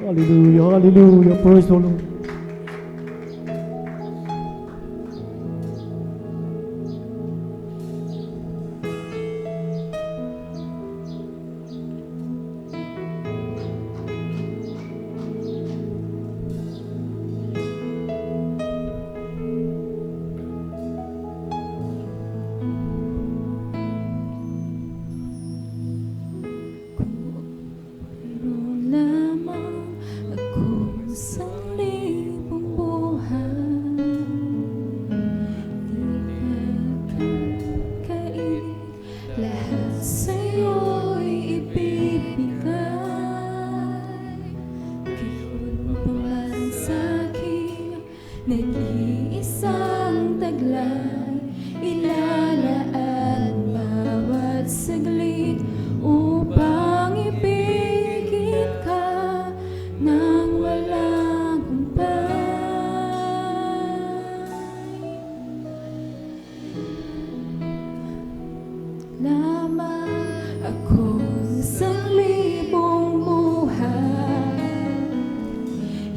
Hallelujah, hallelujah. Praise the Lord. Nag-iisang taglay, ilalaan bawat saglit upang ibigin ka nang walang humpay. Lamang akong sanglibong buhay,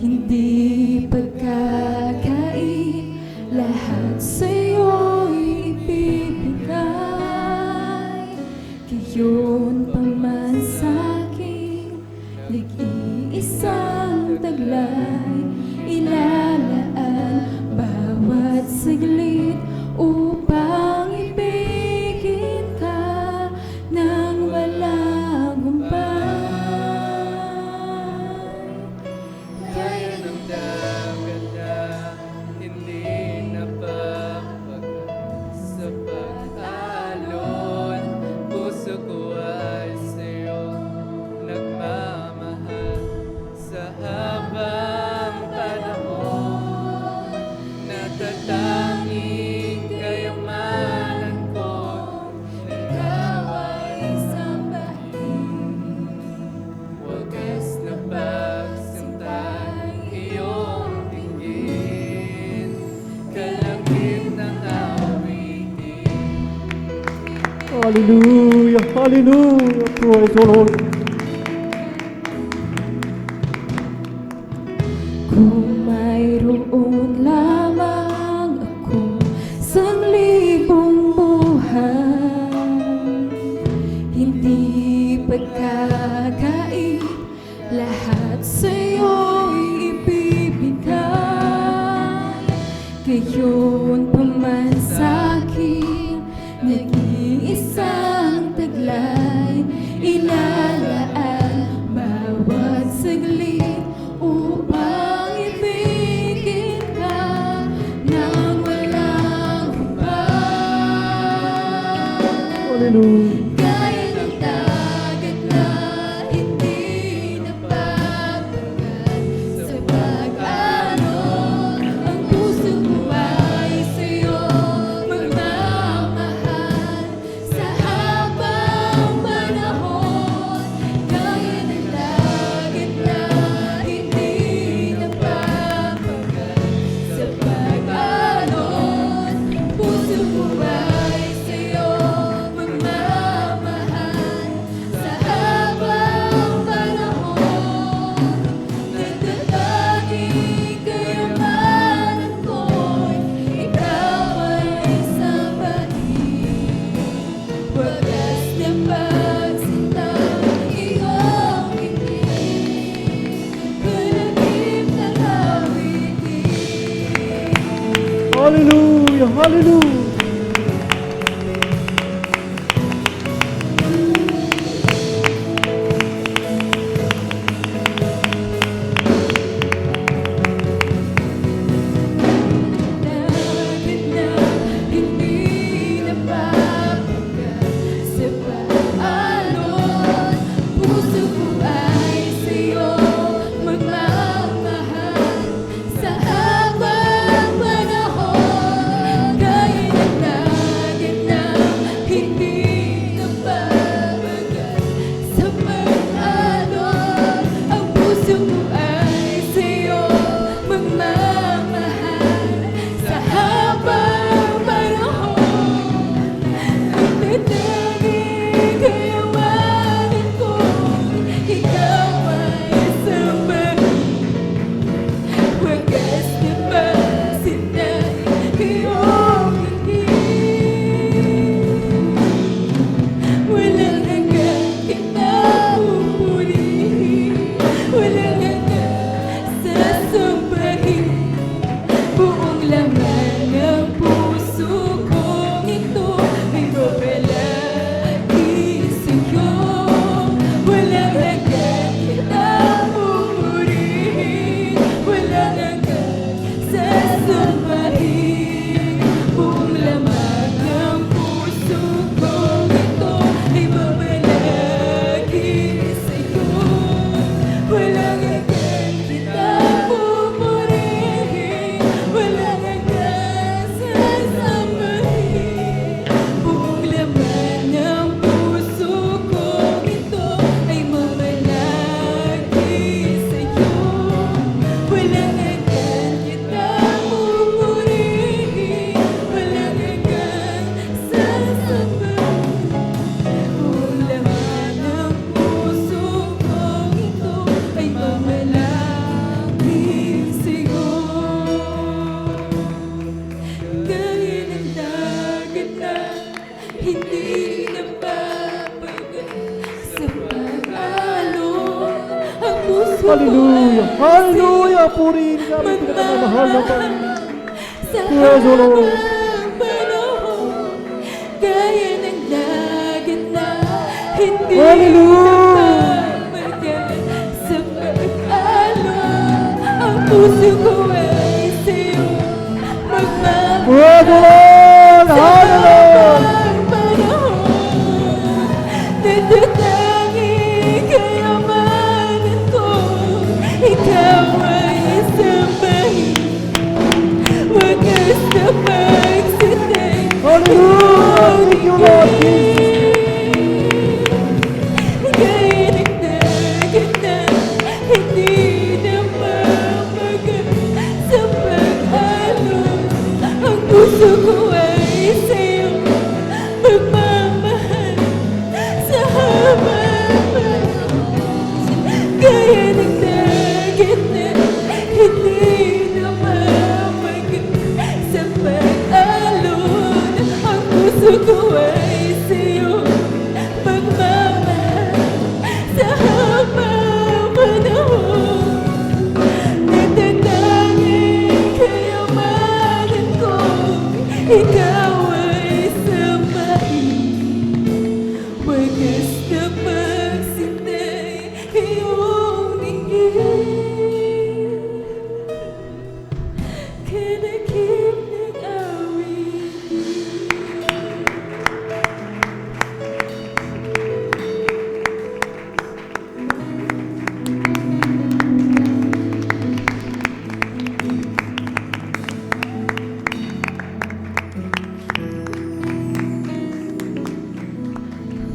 hindi pagkakait, lahat sa'yo'y ibibigay. Gayon pa man sa'kin, nag-iisang taglay, ilalaan bawat saglit upang ibigin ka nang walang humpay. Kaya ng dagat na hindi napapagal sa pag-alon, puso ko ay sa'yo nagmamahal sa habang panahon. Natatanging kayamanan ko, ikaw ay sambahin. Wagas na pagsintang iyong tingin, kalangit ng awitin. Hallelujah, hallelujah. Praise the Lord. Kung mayroon lamang akong sanglibong buhay, hindi pagkakait, lahat sa'yo'y ibibigay. Gayon pa man sa'kin, nag-iisang taglay, ilalaan bawat saglit upang ibigin ka nang walang humpay. Hallelujah. Gaya ng dagat na hindi napapagal sa pag-alon, ang puso ko ay sa'yo magmamahal sa habang panahon. Gaya ng dagat na hindi napapagal sa pag-alon, puso ko ay sa'yo magmamahal sa habang panahon. Nagtatanging kayamanan ko'y ikaw ay sambahin. Wagas na pagsintang iyong ngiti, kalagip ng awitin. Hallelujah, hallelujah. Dagat na hindi napapagal sa pag-alon, puso ko ay sa'yo magmamahal sa habang panahon. Gaya ng Hallelujah. Hallelujah. Purihin ka namin pinagmamahal ng Panginoon. Sa Praise the Lord. habang panahon, gaya ng langit na hindi Hallelujah. napapagyan. Sa pag-alon, ang puso ko ay sa'yo magmamahal. Praise the Lord. Sa Hallelujah. habang panahon, natatangi kayamanan ko, ikaw ay sambahin. Wagas na pagsitay, Hallelujah. Thank you, Lord Jesus. gaya ng dagat na hindi namamagat. Sa pag-alon, ang puso ko ay sa'yo magmamahal. Sa habang panahon, gaya ng dagat na hindi namamagat. Sa pag-alon, ang puso ko ay sa'yo magmamahal. Sa habang panahon, natatanging kayamanan ko, ikaw